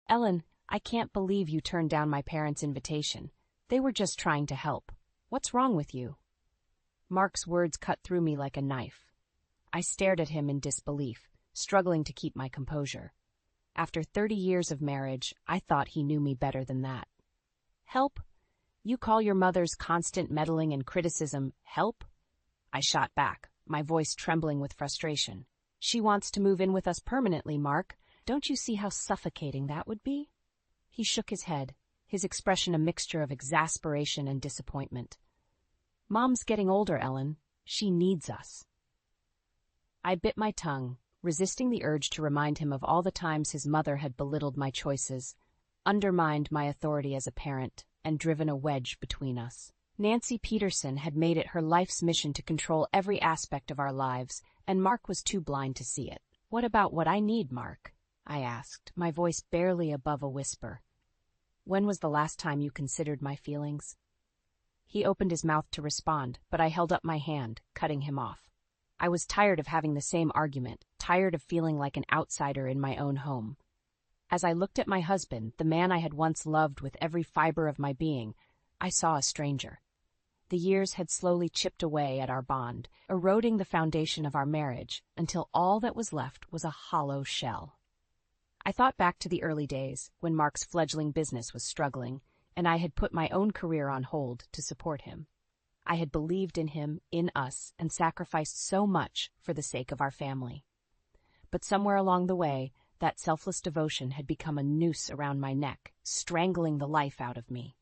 Ellen, I can't believe you turned down my parents' invitation. They were just trying to help. What's wrong with you? Mark's words cut through me like a knife. I stared at him in disbelief, struggling to keep my composure. After 30 years of marriage, I thought he knew me better than that. Help? You call your mother's constant meddling and criticism help? I shot back, my voice trembling with frustration. She wants to move in with us permanently, Mark. Don't you see how suffocating that would be? He shook his head, his expression a mixture of exasperation and disappointment. Mom's getting older, Ellen. She needs us. I bit my tongue, resisting the urge to remind him of all the times his mother had belittled my choices, undermined my authority as a parent, and driven a wedge between us. Nancy Peterson had made it her life's mission to control every aspect of our lives, and Mark was too blind to see it. What about what I need, Mark? I asked, my voice barely above a whisper. When was the last time you considered my feelings? He opened his mouth to respond, but I held up my hand, cutting him off. I was tired of having the same argument, tired of feeling like an outsider in my own home. As I looked at my husband, the man I had once loved with every fiber of my being, I saw a stranger. The years had slowly chipped away at our bond, eroding the foundation of our marriage, until all that was left was a hollow shell. I thought back to the early days, when Mark's fledgling business was struggling, and I had put my own career on hold to support him. I had believed in him, in us, and sacrificed so much for the sake of our family. But somewhere along the way, that selfless devotion had become a noose around my neck, strangling the life out of me.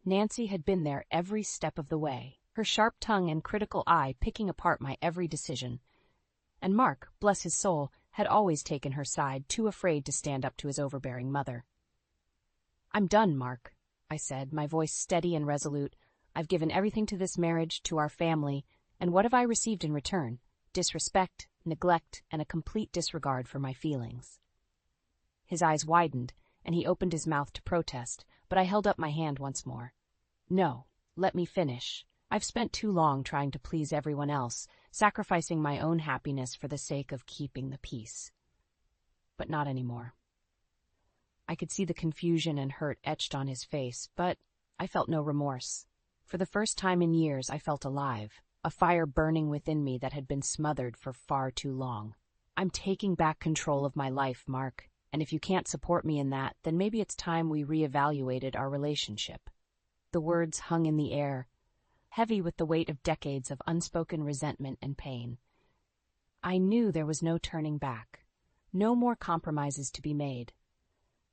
Nancy had been there every step of the way, her sharp tongue and critical eye picking apart my every decision. And Mark, bless his soul, had always taken her side, too afraid to stand up to his overbearing mother. I'm done, Mark, I said, my voice steady and resolute. I've given everything to this marriage, to our family, and what have I received in return? Disrespect, neglect, and a complete disregard for my feelings. His eyes widened, and he opened his mouth to protest, but I held up my hand once more. No, let me finish. I've spent too long trying to please everyone else, sacrificing my own happiness for the sake of keeping the peace. But not anymore. I could see the confusion and hurt etched on his face, but I felt no remorse. For the first time in years, I felt alive, a fire burning within me that had been smothered for far too long. I'm taking back control of my life, Mark, and if you can't support me in that, then maybe it's time we reevaluated our relationship. The words hung in the air, heavy with the weight of decades of unspoken resentment and pain. I knew there was no turning back, no more compromises to be made.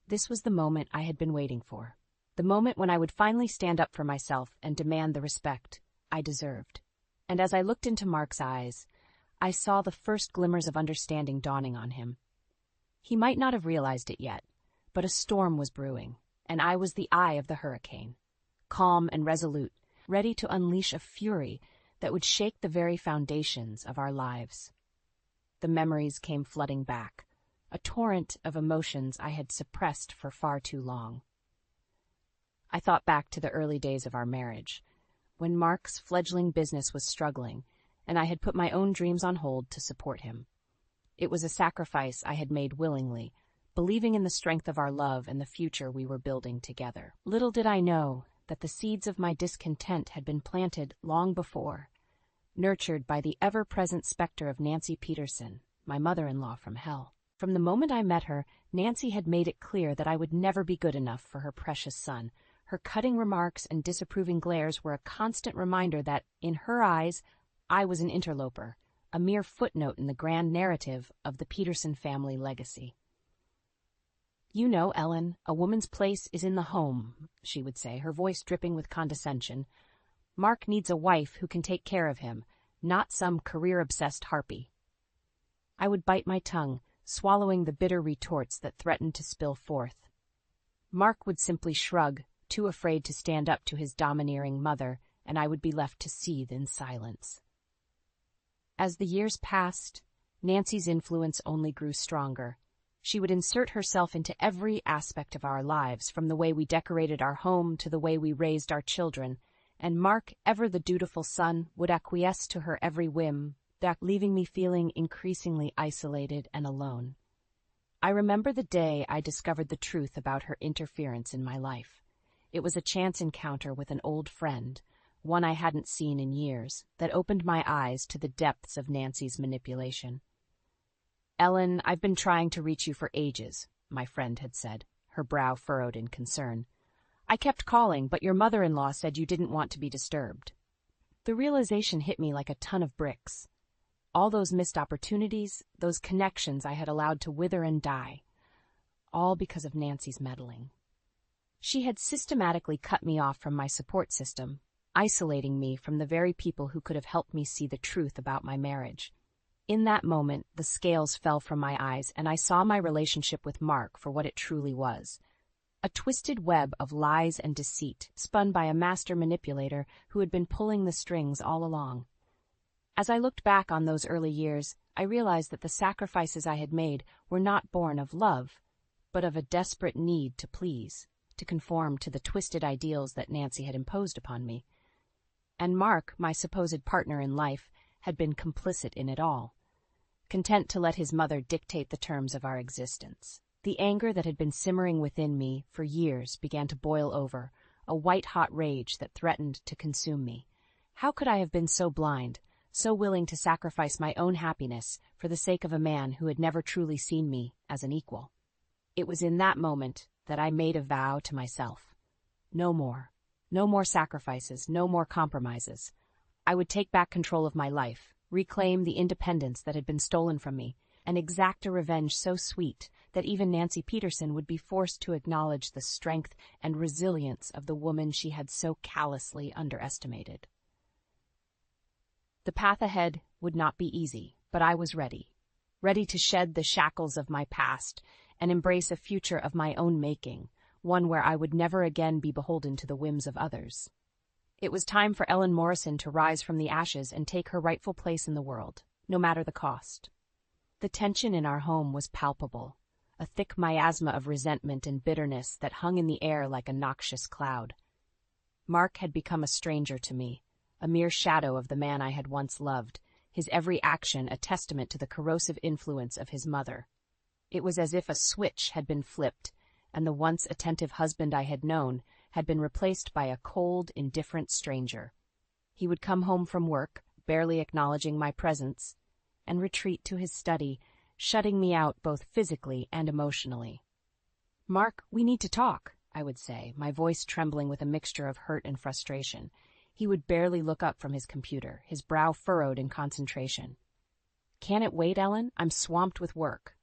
This was the moment I had been waiting for, the moment when I would finally stand up for myself and demand the respect I deserved. And as I looked into Mark's eyes, I saw the first glimmers of understanding dawning on him. He might not have realized it yet, but a storm was brewing, and I was the eye of the hurricane, calm and resolute, ready to unleash a fury that would shake the very foundations of our lives. The memories came flooding back, a torrent of emotions I had suppressed for far too long. I thought back to the early days of our marriage, when Mark's fledgling business was struggling, and I had put my own dreams on hold to support him. It was a sacrifice I had made willingly, believing in the strength of our love and the future we were building together. Little did I know that the seeds of my discontent had been planted long before, nurtured by the ever-present specter of Nancy Peterson, my mother-in-law from hell. From the moment I met her, Nancy had made it clear that I would never be good enough for her precious son. Her cutting remarks and disapproving glares were a constant reminder that, in her eyes, I was an interloper, a mere footnote in the grand narrative of the Peterson family legacy. You know, Ellen, a woman's place is in the home, she would say, her voice dripping with condescension. Mark needs a wife who can take care of him, not some career-obsessed harpy. I would bite my tongue, swallowing the bitter retorts that threatened to spill forth. Mark would simply shrug, too afraid to stand up to his domineering mother, and I would be left to seethe in silence. As the years passed, Nancy's influence only grew stronger. She would insert herself into every aspect of our lives, from the way we decorated our home to the way we raised our children, and Mark, ever the dutiful son, would acquiesce to her every whim, leaving me feeling increasingly isolated and alone. I remember the day I discovered the truth about her interference in my life. It was a chance encounter with an old friend, one I hadn't seen in years, that opened my eyes to the depths of Nancy's manipulation. "Ellen, I've been trying to reach you for ages," my friend had said, her brow furrowed in concern. "I kept calling, but your mother-in-law said you didn't want to be disturbed." The realization hit me like a ton of bricks. All those missed opportunities, those connections I had allowed to wither and die, all because of Nancy's meddling. She had systematically cut me off from my support system, isolating me from the very people who could have helped me see the truth about my marriage. In that moment, the scales fell from my eyes, and I saw my relationship with Mark for what it truly was. A twisted web of lies and deceit, spun by a master manipulator who had been pulling the strings all along. As I looked back on those early years, I realized that the sacrifices I had made were not born of love, but of a desperate need to please, to conform to the twisted ideals that Nancy had imposed upon me. And Mark, my supposed partner in life, had been complicit in it all, content to let his mother dictate the terms of our existence. The anger that had been simmering within me for years began to boil over, a white-hot rage that threatened to consume me. How could I have been so blind, so willing to sacrifice my own happiness for the sake of a man who had never truly seen me as an equal? It was in that moment that I made a vow to myself. No more. No more sacrifices, no more compromises. I would take back control of my life, reclaim the independence that had been stolen from me, and exact a revenge so sweet that even Nancy Peterson would be forced to acknowledge the strength and resilience of the woman she had so callously underestimated. The path ahead would not be easy, but I was ready to shed the shackles of my past and embrace a future of my own making, one where I would never again be beholden to the whims of others. It was time for Ellen Morrison to rise from the ashes and take her rightful place in the world, no matter the cost. The tension in our home was palpable, a thick miasma of resentment and bitterness that hung in the air like a noxious cloud. Mark had become a stranger to me, a mere shadow of the man I had once loved, his every action a testament to the corrosive influence of his mother. It was as if a switch had been flipped, and the once attentive husband I had known had been replaced by a cold, indifferent stranger. He would come home from work, barely acknowledging my presence, and retreat to his study, shutting me out both physically and emotionally. "Mark, we need to talk," I would say, my voice trembling with a mixture of hurt and frustration. He would barely look up from his computer, his brow furrowed in concentration. "Can it wait, Ellen? I'm swamped with work."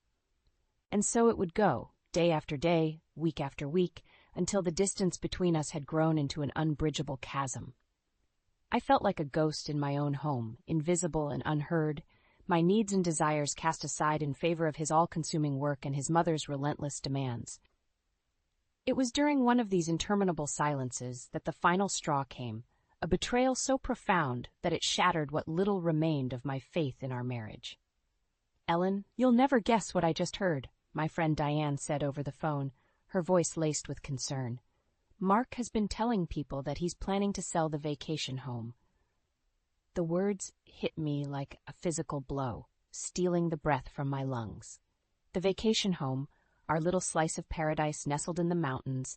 And so it would go, day after day, week after week, until the distance between us had grown into an unbridgeable chasm. I felt like a ghost in my own home, invisible and unheard, my needs and desires cast aside in favor of his all-consuming work and his mother's relentless demands. It was during one of these interminable silences that the final straw came, a betrayal so profound that it shattered what little remained of my faith in our marriage. "Ellen, you'll never guess what I just heard," my friend Diane said over the phone, her voice laced with concern. "Mark has been telling people that he's planning to sell the vacation home." The words hit me like a physical blow, stealing the breath from my lungs. The vacation home, our little slice of paradise nestled in the mountains,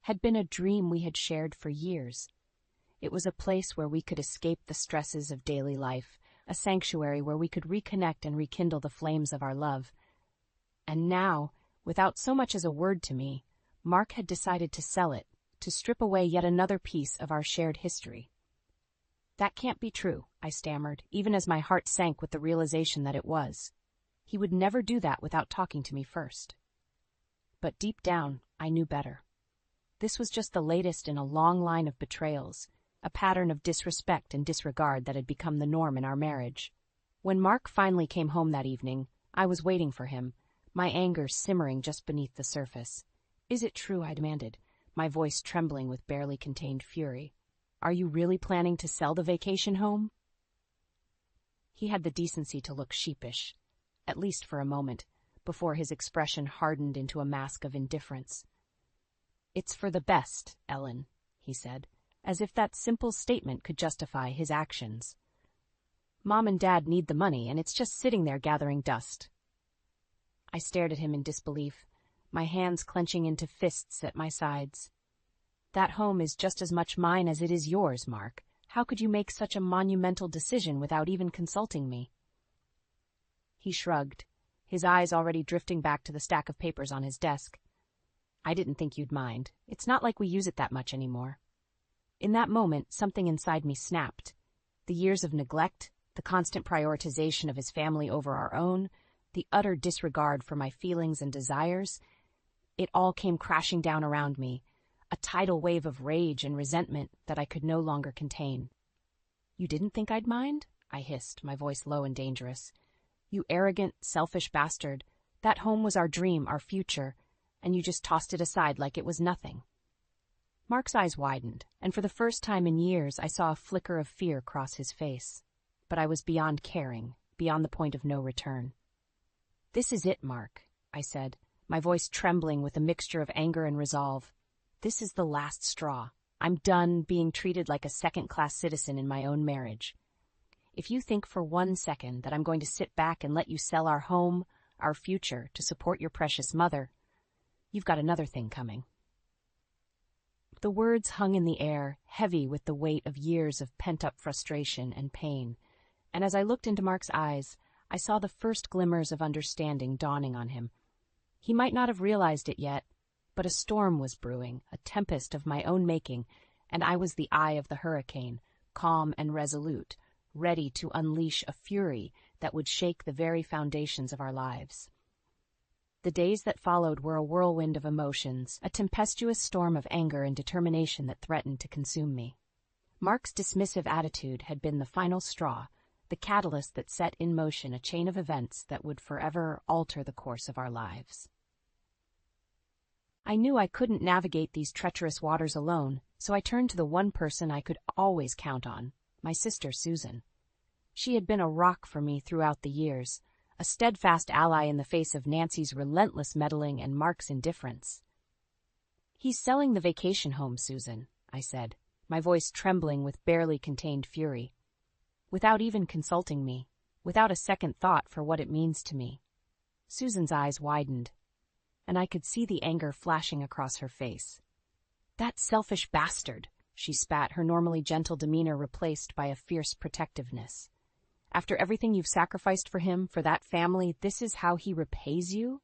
had been a dream we had shared for years. It was a place where we could escape the stresses of daily life, a sanctuary where we could reconnect and rekindle the flames of our love. And now, without so much as a word to me, Mark had decided to sell it, to strip away yet another piece of our shared history. "That can't be true," I stammered, even as my heart sank with the realization that it was. He would never do that without talking to me first. But deep down, I knew better. This was just the latest in a long line of betrayals, a pattern of disrespect and disregard that had become the norm in our marriage. When Mark finally came home that evening, I was waiting for him, my anger simmering just beneath the surface. "Is it true?" I demanded, my voice trembling with barely contained fury. "Are you really planning to sell the vacation home?" He had the decency to look sheepish, at least for a moment, before his expression hardened into a mask of indifference. "It's for the best, Ellen," he said, as if that simple statement could justify his actions. "Mom and Dad need the money, and it's just sitting there gathering dust." I stared at him in disbelief, my hands clenching into fists at my sides. That home is just as much mine as it is yours, Mark. How could you make such a monumental decision without even consulting me? He shrugged, his eyes already drifting back to the stack of papers on his desk. I didn't think you'd mind. It's not like we use it that much anymore. In that moment, something inside me snapped. The years of neglect, the constant prioritization of his family over our own, the utter disregard for my feelings and desires, it all came crashing down around me, a tidal wave of rage and resentment that I could no longer contain. You didn't think I'd mind? I hissed, my voice low and dangerous. You arrogant, selfish bastard. That home was our dream, our future, and you just tossed it aside like it was nothing. Mark's eyes widened, and for the first time in years I saw a flicker of fear cross his face. But I was beyond caring, beyond the point of no return. This is it, Mark, I said, my voice trembling with a mixture of anger and resolve. This is the last straw. I'm done being treated like a second-class citizen in my own marriage. If you think for 1 second that I'm going to sit back and let you sell our home, our future, to support your precious mother, you've got another thing coming. The words hung in the air, heavy with the weight of years of pent-up frustration and pain, and as I looked into Mark's eyes, I saw the first glimmers of understanding dawning on him. He might not have realized it yet, but a storm was brewing, a tempest of my own making, and I was the eye of the hurricane, calm and resolute, ready to unleash a fury that would shake the very foundations of our lives. The days that followed were a whirlwind of emotions, a tempestuous storm of anger and determination that threatened to consume me. Mark's dismissive attitude had been the final straw, the catalyst that set in motion a chain of events that would forever alter the course of our lives. I knew I couldn't navigate these treacherous waters alone, so I turned to the one person I could always count on, my sister Susan. She had been a rock for me throughout the years, a steadfast ally in the face of Nancy's relentless meddling and Mark's indifference. He's selling the vacation home, Susan, I said, my voice trembling with barely contained fury. Without even consulting me, without a second thought for what it means to me. Susan's eyes widened, and I could see the anger flashing across her face. That selfish bastard, she spat, her normally gentle demeanor replaced by a fierce protectiveness. After everything you've sacrificed for him, for that family, this is how he repays you?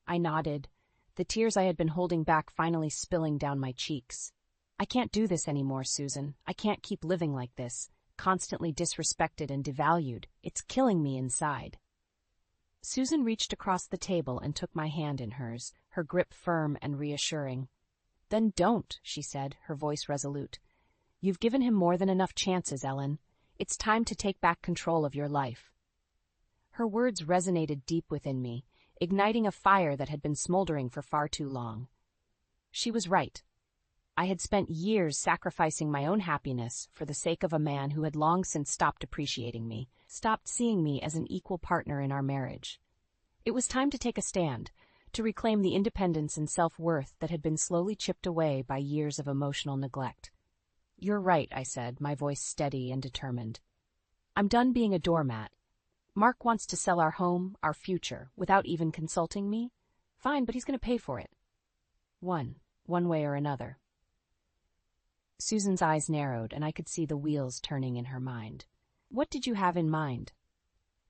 I nodded, the tears I had been holding back finally spilling down my cheeks. I can't do this anymore, Susan. I can't keep living like this, constantly disrespected and devalued. It's killing me inside. Susan reached across the table and took my hand in hers, her grip firm and reassuring. Then don't, she said, her voice resolute. You've given him more than enough chances, Ellen. It's time to take back control of your life. Her words resonated deep within me, igniting a fire that had been smoldering for far too long. She was right. I had spent years sacrificing my own happiness for the sake of a man who had long since stopped appreciating me, stopped seeing me as an equal partner in our marriage. It was time to take a stand, to reclaim the independence and self-worth that had been slowly chipped away by years of emotional neglect. You're right, I said, my voice steady and determined. I'm done being a doormat. Mark wants to sell our home, our future, without even consulting me. Fine, but he's going to pay for it. One way or another. Susan's eyes narrowed, and I could see the wheels turning in her mind. What did you have in mind?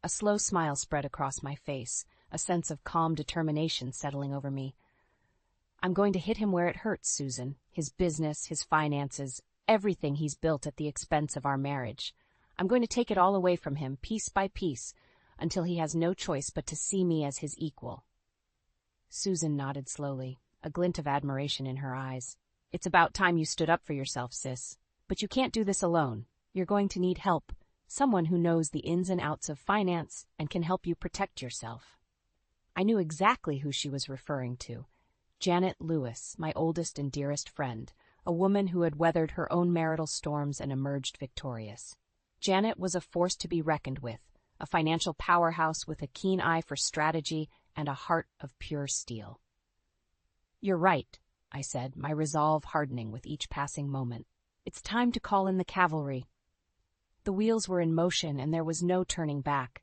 A slow smile spread across my face, a sense of calm determination settling over me. I'm going to hit him where it hurts, Susan. His business, his finances, everything he's built at the expense of our marriage. I'm going to take it all away from him, piece by piece, until he has no choice but to see me as his equal. Susan nodded slowly, a glint of admiration in her eyes. It's about time you stood up for yourself, sis. But you can't do this alone. You're going to need help, someone who knows the ins and outs of finance and can help you protect yourself. I knew exactly who she was referring to. Janet Lewis, my oldest and dearest friend, a woman who had weathered her own marital storms and emerged victorious. Janet was a force to be reckoned with, a financial powerhouse with a keen eye for strategy and a heart of pure steel. You're right, I said, my resolve hardening with each passing moment. It's time to call in the cavalry. The wheels were in motion, and there was no turning back.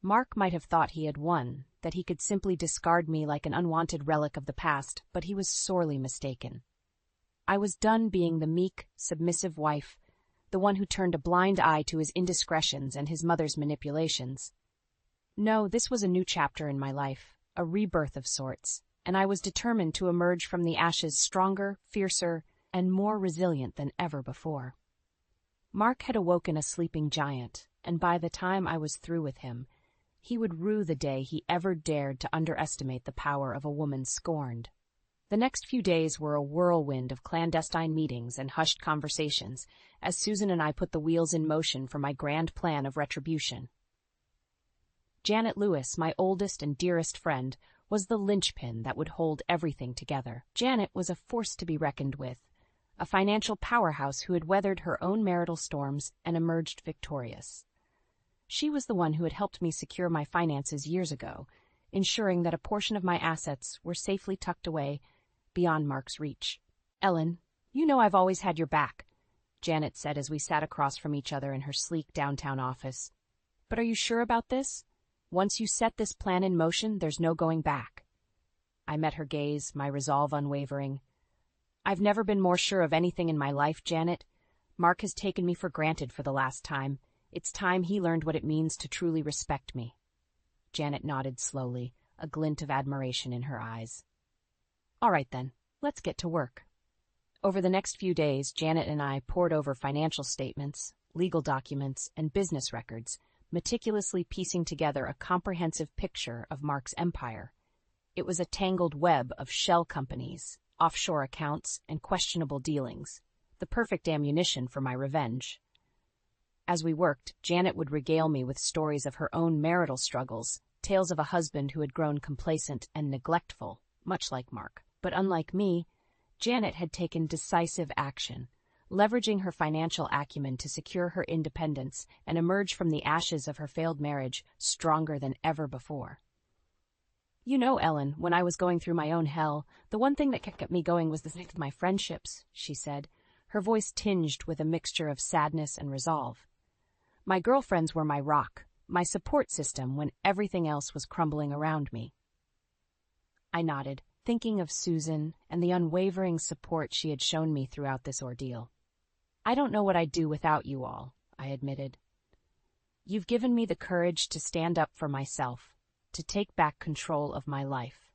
Mark might have thought he had won, that that he could simply discard me like an unwanted relic of the past, but he was sorely mistaken. I was done being the meek, submissive wife, the one who turned a blind eye to his indiscretions and his mother's manipulations. No, this was a new chapter in my life, a rebirth of sorts, and I was determined to emerge from the ashes stronger, fiercer, and more resilient than ever before. Mark had awoken a sleeping giant, and by the time I was through with him, he would rue the day he ever dared to underestimate the power of a woman scorned. The next few days were a whirlwind of clandestine meetings and hushed conversations, as Susan and I put the wheels in motion for my grand plan of retribution. Janet Lewis, my oldest and dearest friend, was the linchpin that would hold everything together. Janet was a force to be reckoned with, a financial powerhouse who had weathered her own marital storms and emerged victorious. She was the one who had helped me secure my finances years ago, ensuring that a portion of my assets were safely tucked away beyond Mark's reach. "Ellen, you know I've always had your back," Janet said as we sat across from each other in her sleek downtown office. "But are you sure about this? Once you set this plan in motion, there's no going back." I met her gaze, my resolve unwavering. "I've never been more sure of anything in my life, Janet. Mark has taken me for granted for the last time. It's time he learned what it means to truly respect me." Janet nodded slowly, a glint of admiration in her eyes. "All right then, let's get to work." Over the next few days, Janet and I pored over financial statements, legal documents, and business records, meticulously piecing together a comprehensive picture of Mark's empire. It was a tangled web of shell companies, offshore accounts, and questionable dealings, the perfect ammunition for my revenge. As we worked, Janet would regale me with stories of her own marital struggles, tales of a husband who had grown complacent and neglectful, much like Mark. But unlike me, Janet had taken decisive action, leveraging her financial acumen to secure her independence and emerge from the ashes of her failed marriage stronger than ever before. "You know, Ellen, when I was going through my own hell, the one thing that kept me going was the strength of my friendships," she said, her voice tinged with a mixture of sadness and resolve. "My girlfriends were my rock, my support system when everything else was crumbling around me." I nodded, thinking of Susan and the unwavering support she had shown me throughout this ordeal. "I don't know what I'd do without you all," I admitted. "You've given me the courage to stand up for myself, to take back control of my life."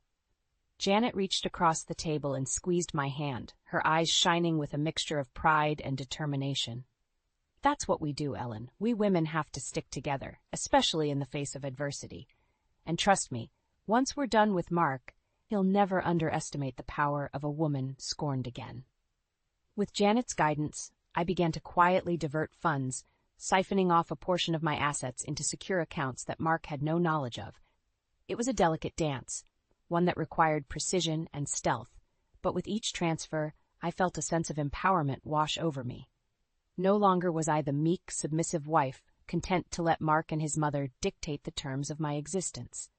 Janet reached across the table and squeezed my hand, her eyes shining with a mixture of pride and determination. "That's what we do, Ellen. We women have to stick together, especially in the face of adversity. And trust me, once we're done with Mark, he'll never underestimate the power of a woman scorned again." With Janet's guidance, I began to quietly divert funds, siphoning off a portion of my assets into secure accounts that Mark had no knowledge of. It was a delicate dance, one that required precision and stealth, but with each transfer, I felt a sense of empowerment wash over me. No longer was I the meek, submissive wife, content to let Mark and his mother dictate the terms of my existence.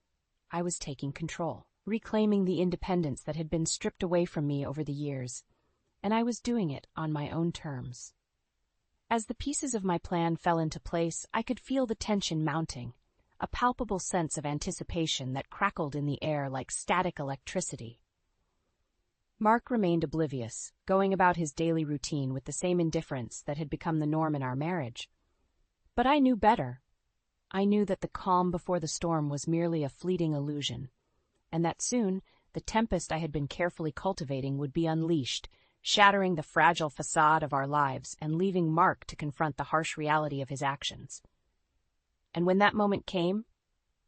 I was taking control, reclaiming the independence that had been stripped away from me over the years, and I was doing it on my own terms. As the pieces of my plan fell into place, I could feel the tension mounting, a palpable sense of anticipation that crackled in the air like static electricity. Mark remained oblivious, going about his daily routine with the same indifference that had become the norm in our marriage. But I knew better. I knew that the calm before the storm was merely a fleeting illusion, and that soon the tempest I had been carefully cultivating would be unleashed, shattering the fragile facade of our lives and leaving Mark to confront the harsh reality of his actions. And when that moment came,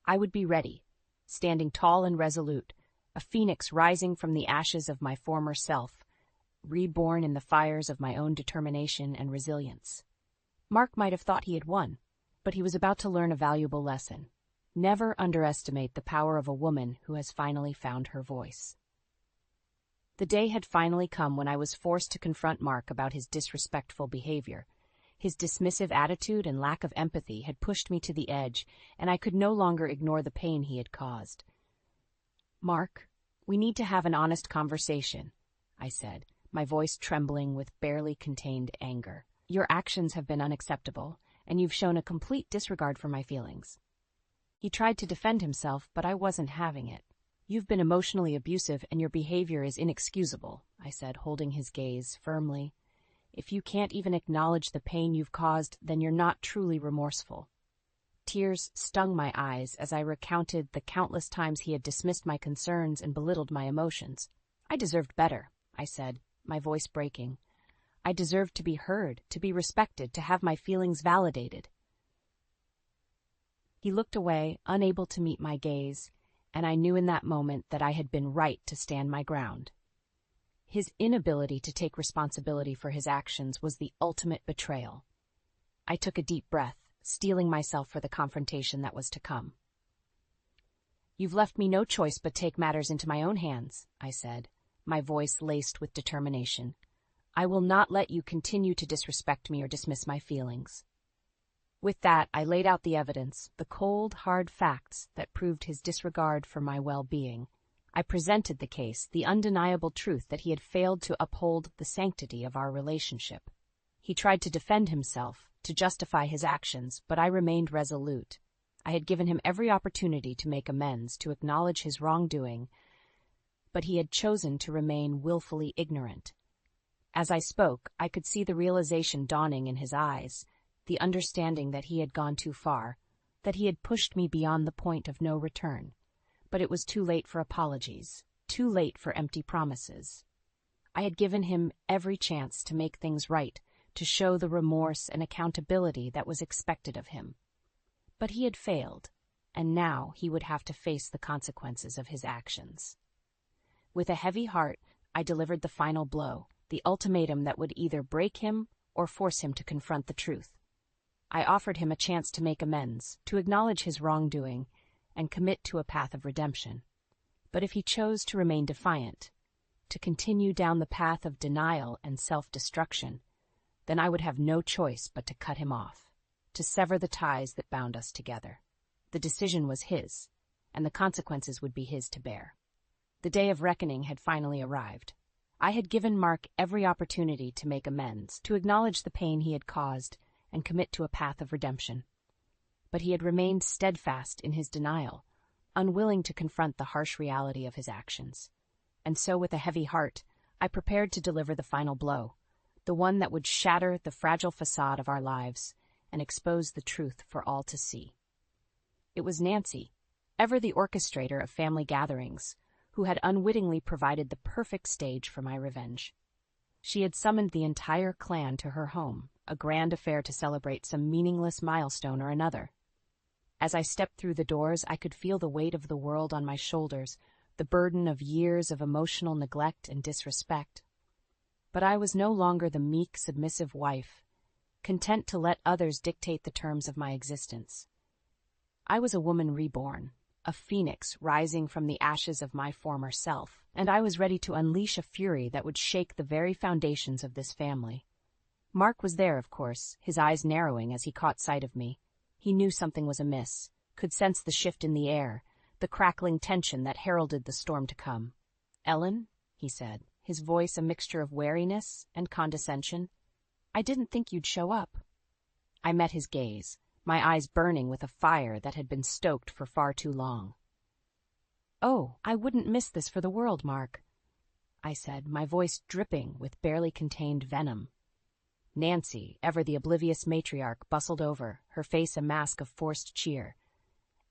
I would be ready, standing tall and resolute, a phoenix rising from the ashes of my former self, reborn in the fires of my own determination and resilience. Mark might have thought he had won, but he was about to learn a valuable lesson. Never underestimate the power of a woman who has finally found her voice. The day had finally come when I was forced to confront Mark about his disrespectful behavior. His dismissive attitude and lack of empathy had pushed me to the edge, and I could no longer ignore the pain he had caused. "Mark, we need to have an honest conversation," I said, my voice trembling with barely contained anger. "Your actions have been unacceptable, and you've shown a complete disregard for my feelings." He tried to defend himself, but I wasn't having it. "You've been emotionally abusive and your behavior is inexcusable," I said, holding his gaze firmly. "If you can't even acknowledge the pain you've caused, then you're not truly remorseful." Tears stung my eyes as I recounted the countless times he had dismissed my concerns and belittled my emotions. "I deserved better," I said, my voice breaking. "I deserved to be heard, to be respected, to have my feelings validated." He looked away, unable to meet my gaze, and I knew in that moment that I had been right to stand my ground. His inability to take responsibility for his actions was the ultimate betrayal. I took a deep breath, steeling myself for the confrontation that was to come. "You've left me no choice but take matters into my own hands," I said, my voice laced with determination. "I will not let you continue to disrespect me or dismiss my feelings." With that, I laid out the evidence, the cold, hard facts that proved his disregard for my well-being. I presented the case, the undeniable truth that he had failed to uphold the sanctity of our relationship. He tried to defend himself, to justify his actions, but I remained resolute. I had given him every opportunity to make amends, to acknowledge his wrongdoing, but he had chosen to remain willfully ignorant. As I spoke, I could see the realization dawning in his eyes, the understanding that he had gone too far, that he had pushed me beyond the point of no return. But it was too late for apologies, too late for empty promises. I had given him every chance to make things right, to show the remorse and accountability that was expected of him. But he had failed, and now he would have to face the consequences of his actions. With a heavy heart, I delivered the final blow, the ultimatum that would either break him or force him to confront the truth. I offered him a chance to make amends, to acknowledge his wrongdoing, and commit to a path of redemption. But if he chose to remain defiant, to continue down the path of denial and self-destruction, then I would have no choice but to cut him off, to sever the ties that bound us together. The decision was his, and the consequences would be his to bear. The day of reckoning had finally arrived. I had given Mark every opportunity to make amends, to acknowledge the pain he had caused, and commit to a path of redemption. But he had remained steadfast in his denial, unwilling to confront the harsh reality of his actions. And so, with a heavy heart, I prepared to deliver the final blow, the one that would shatter the fragile facade of our lives and expose the truth for all to see. It was Nancy, ever the orchestrator of family gatherings, who had unwittingly provided the perfect stage for my revenge. She had summoned the entire clan to her home, a grand affair to celebrate some meaningless milestone or another. As I stepped through the doors, I could feel the weight of the world on my shoulders, the burden of years of emotional neglect and disrespect. But I was no longer the meek, submissive wife, content to let others dictate the terms of my existence. I was a woman reborn, a phoenix rising from the ashes of my former self, and I was ready to unleash a fury that would shake the very foundations of this family. Mark was there, of course, his eyes narrowing as he caught sight of me. He knew something was amiss, could sense the shift in the air, the crackling tension that heralded the storm to come. "Ellen," he said, his voice a mixture of wariness and condescension, "I didn't think you'd show up." I met his gaze, my eyes burning with a fire that had been stoked for far too long. "Oh, I wouldn't miss this for the world, Mark," I said, my voice dripping with barely contained venom. Nancy, ever the oblivious matriarch, bustled over, her face a mask of forced cheer.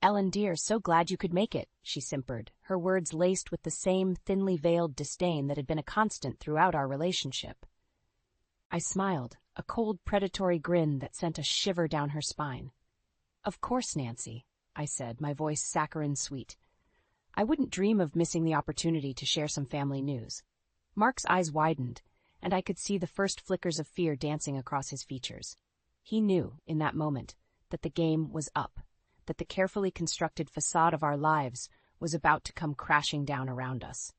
"Ellen, dear, so glad you could make it," she simpered, her words laced with the same thinly veiled disdain that had been a constant throughout our relationship. I smiled, a cold, predatory grin that sent a shiver down her spine. "Of course, Nancy," I said, my voice saccharine sweet. "I wouldn't dream of missing the opportunity to share some family news." Mark's eyes widened, and I could see the first flickers of fear dancing across his features. He knew, in that moment, that the game was up, that the carefully constructed facade of our lives was about to come crashing down around us.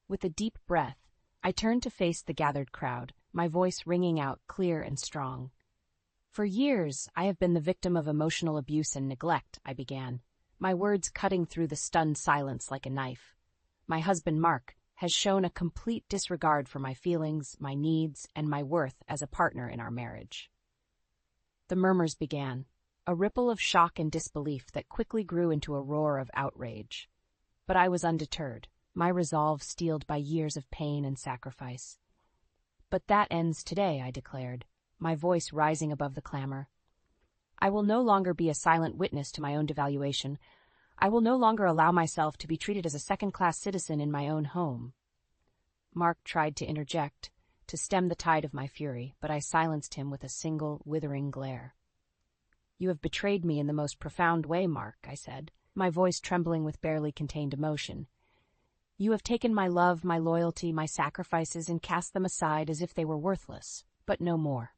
With a deep breath, I turned to face the gathered crowd, my voice ringing out clear and strong. "For years, I have been the victim of emotional abuse and neglect," I began, my words cutting through the stunned silence like a knife. "My husband, Mark, has shown a complete disregard for my feelings, my needs, and my worth as a partner in our marriage." The murmurs began, a ripple of shock and disbelief that quickly grew into a roar of outrage. But I was undeterred, my resolve steeled by years of pain and sacrifice. "But that ends today," I declared, my voice rising above the clamor. "I will no longer be a silent witness to my own devaluation. I will no longer allow myself to be treated as a second-class citizen in my own home." Mark tried to interject, to stem the tide of my fury, but I silenced him with a single, withering glare. "You have betrayed me in the most profound way, Mark," I said, my voice trembling with barely contained emotion. "You have taken my love, my loyalty, my sacrifices, and cast them aside as if they were worthless, but no more."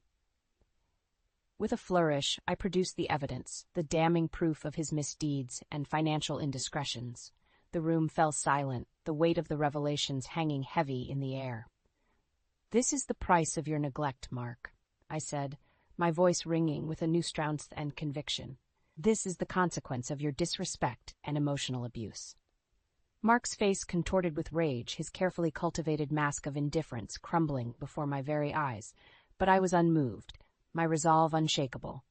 With a flourish, I produced the evidence, the damning proof of his misdeeds and financial indiscretions. The room fell silent, the weight of the revelations hanging heavy in the air. "This is the price of your neglect, Mark," I said, my voice ringing with a new strength and conviction. "This is the consequence of your disrespect and emotional abuse." Mark's face contorted with rage, his carefully cultivated mask of indifference crumbling before my very eyes, but I was unmoved, my resolve unshakable.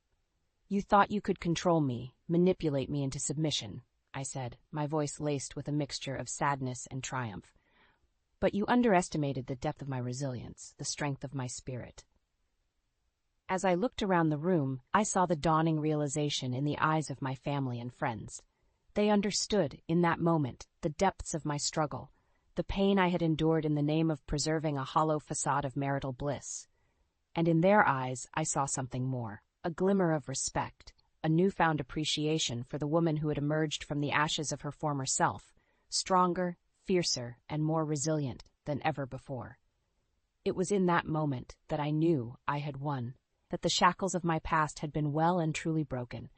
"You thought you could control me, manipulate me into submission," I said, my voice laced with a mixture of sadness and triumph. "But you underestimated the depth of my resilience, the strength of my spirit." As I looked around the room, I saw the dawning realization in the eyes of my family and friends. They understood, in that moment, the depths of my struggle, the pain I had endured in the name of preserving a hollow facade of marital bliss. And in their eyes, I saw something more, a glimmer of respect, a newfound appreciation for the woman who had emerged from the ashes of her former self, stronger, fiercer, and more resilient than ever before. It was in that moment that I knew I had won, that the shackles of my past had been well and truly broken.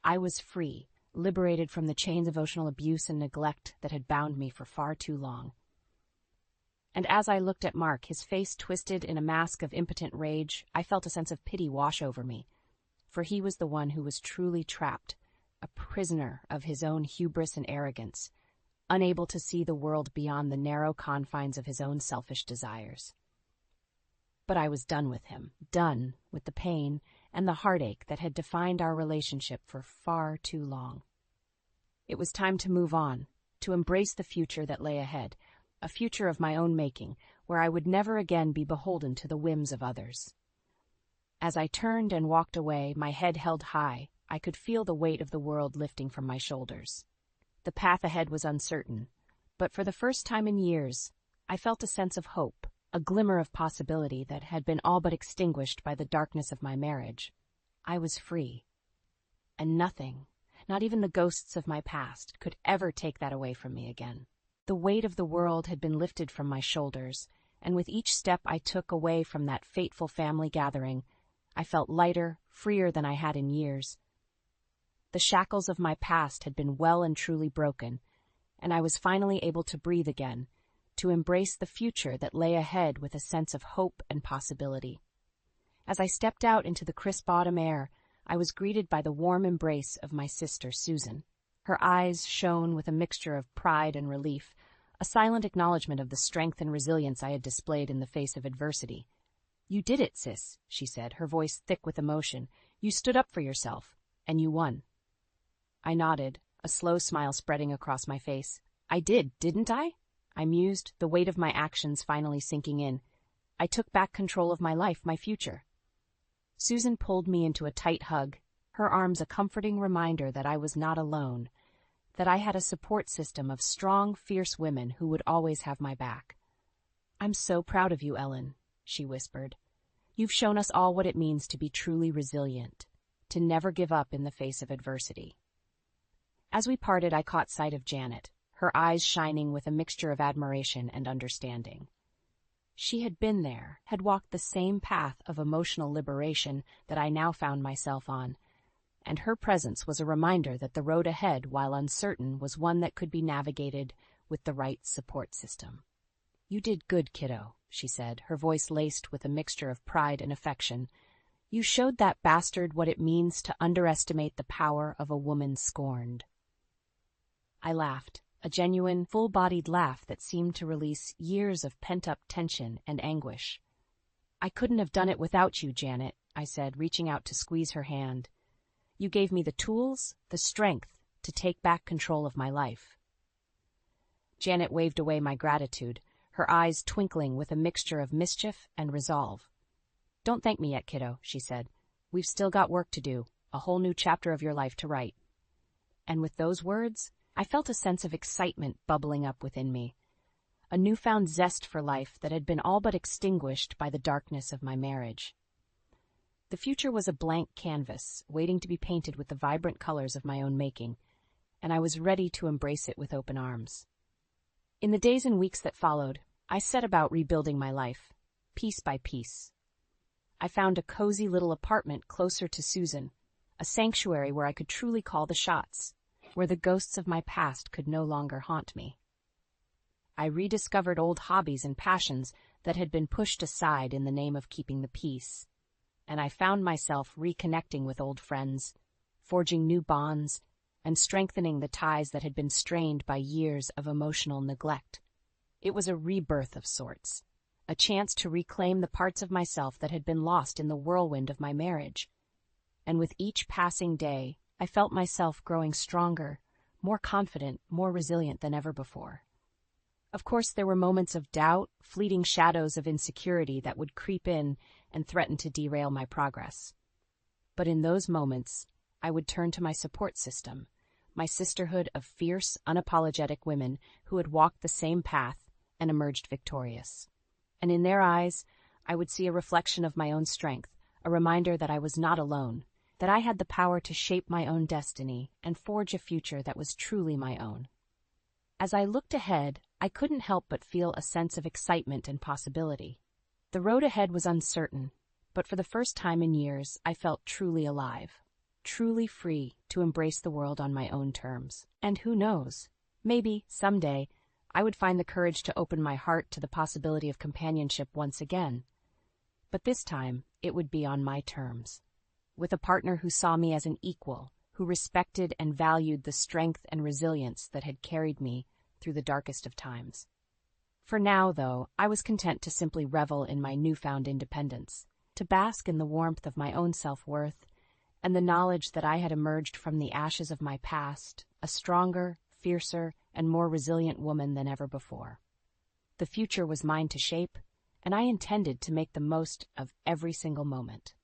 I was free, liberated from the chains of emotional abuse and neglect that had bound me for far too long. And as I looked at Mark, his face twisted in a mask of impotent rage, I felt a sense of pity wash over me. For he was the one who was truly trapped, a prisoner of his own hubris and arrogance, unable to see the world beyond the narrow confines of his own selfish desires. But I was done with him, done with the pain and the heartache that had defined our relationship for far too long. It was time to move on, to embrace the future that lay ahead, a future of my own making, where I would never again be beholden to the whims of others. As I turned and walked away, my head held high, I could feel the weight of the world lifting from my shoulders. The path ahead was uncertain, but for the first time in years, I felt a sense of hope, a glimmer of possibility that had been all but extinguished by the darkness of my marriage. I was free. And nothing, not even the ghosts of my past, could ever take that away from me again. The weight of the world had been lifted from my shoulders, and with each step I took away from that fateful family gathering, I felt lighter, freer than I had in years. The shackles of my past had been well and truly broken, and I was finally able to breathe again, to embrace the future that lay ahead with a sense of hope and possibility. As I stepped out into the crisp autumn air, I was greeted by the warm embrace of my sister, Susan. Her eyes shone with a mixture of pride and relief, a silent acknowledgement of the strength and resilience I had displayed in the face of adversity. "You did it, sis," she said, her voice thick with emotion. "You stood up for yourself, and you won." I nodded, a slow smile spreading across my face. "I did, didn't I?" I mused, the weight of my actions finally sinking in. "I took back control of my life, my future." Susan pulled me into a tight hug, her arms a comforting reminder that I was not alone, that I had a support system of strong, fierce women who would always have my back. "I'm so proud of you, Ellen," she whispered. "You've shown us all what it means to be truly resilient, to never give up in the face of adversity." As we parted, I caught sight of Janet, her eyes shining with a mixture of admiration and understanding. She had been there, had walked the same path of emotional liberation that I now found myself on, and her presence was a reminder that the road ahead, while uncertain, was one that could be navigated with the right support system. "You did good, kiddo," she said, her voice laced with a mixture of pride and affection. "You showed that bastard what it means to underestimate the power of a woman scorned." I laughed, a genuine, full-bodied laugh that seemed to release years of pent-up tension and anguish. "I couldn't have done it without you, Janet," I said, reaching out to squeeze her hand. You gave me the tools, the strength, to take back control of my life." Janet waved away my gratitude, her eyes twinkling with a mixture of mischief and resolve. "Don't thank me yet, kiddo," she said. "We've still got work to do, a whole new chapter of your life to write." And with those words, I felt a sense of excitement bubbling up within me, a newfound zest for life that had been all but extinguished by the darkness of my marriage. The future was a blank canvas, waiting to be painted with the vibrant colors of my own making, and I was ready to embrace it with open arms. In the days and weeks that followed, I set about rebuilding my life, piece by piece. I found a cozy little apartment closer to Susan, a sanctuary where I could truly call the shots, where the ghosts of my past could no longer haunt me. I rediscovered old hobbies and passions that had been pushed aside in the name of keeping the peace, and I found myself reconnecting with old friends, forging new bonds, and strengthening the ties that had been strained by years of emotional neglect. It was a rebirth of sorts, a chance to reclaim the parts of myself that had been lost in the whirlwind of my marriage. And with each passing day, I felt myself growing stronger, more confident, more resilient than ever before. Of course, there were moments of doubt, fleeting shadows of insecurity that would creep in and threaten to derail my progress. But in those moments, I would turn to my support system, my sisterhood of fierce, unapologetic women who had walked the same path and emerged victorious. And in their eyes, I would see a reflection of my own strength, a reminder that I was not alone, that I had the power to shape my own destiny and forge a future that was truly my own. As I looked ahead, I couldn't help but feel a sense of excitement and possibility. The road ahead was uncertain, but for the first time in years, I felt truly alive, truly free to embrace the world on my own terms. And who knows, maybe, someday, I would find the courage to open my heart to the possibility of companionship once again. But this time, it would be on my terms, with a partner who saw me as an equal, who respected and valued the strength and resilience that had carried me through the darkest of times. For now, though, I was content to simply revel in my newfound independence, to bask in the warmth of my own self-worth, and the knowledge that I had emerged from the ashes of my past, a stronger, fiercer, and more resilient woman than ever before. The future was mine to shape, and I intended to make the most of every single moment.